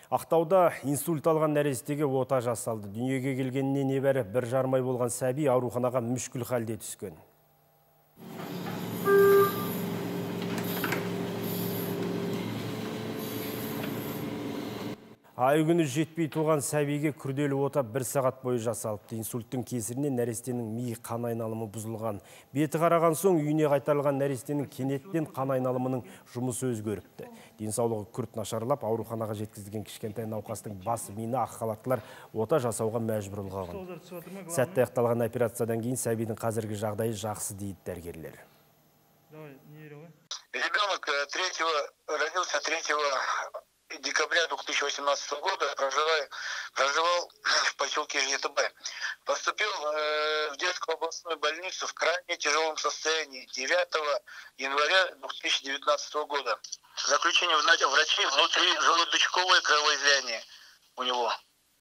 Ақтауда инсульт алған нәрестеге ота жасалды. Дүниеге келгеніне небәрі 1,5 ай болған сәби ауруханаға мүшкіл халде түскен. Ай күні жетпей туған сәбиге күрделі ота 1 сағат бойы жасалыпты. Инсульттың кесірінен нәрестенің ми қан айналымы бұзылған. Беті қараған соң үйіне қайтарылған нәрестенің кенеттен қан айналымының жұмысы өзгеріпті. Денсаулығы күрт нашарлап, ауруханаға жеткізілген кішкентай науқастың басы, миына ақ халаттылар ота жасауға мәжбүр болған. Сәтті аяқталған операциядан кейін сәбидің қазіргі жағдайы жақсы дейді дәрігерлер. Ребенок родился 3 декабря 2018 года, проживал в поселке ЖТБ. Поступил в детскую областную больницу в крайне тяжелом состоянии 9 января 2019 года. Заключение врачей: внутрижелудочковое кровоизлияние у него.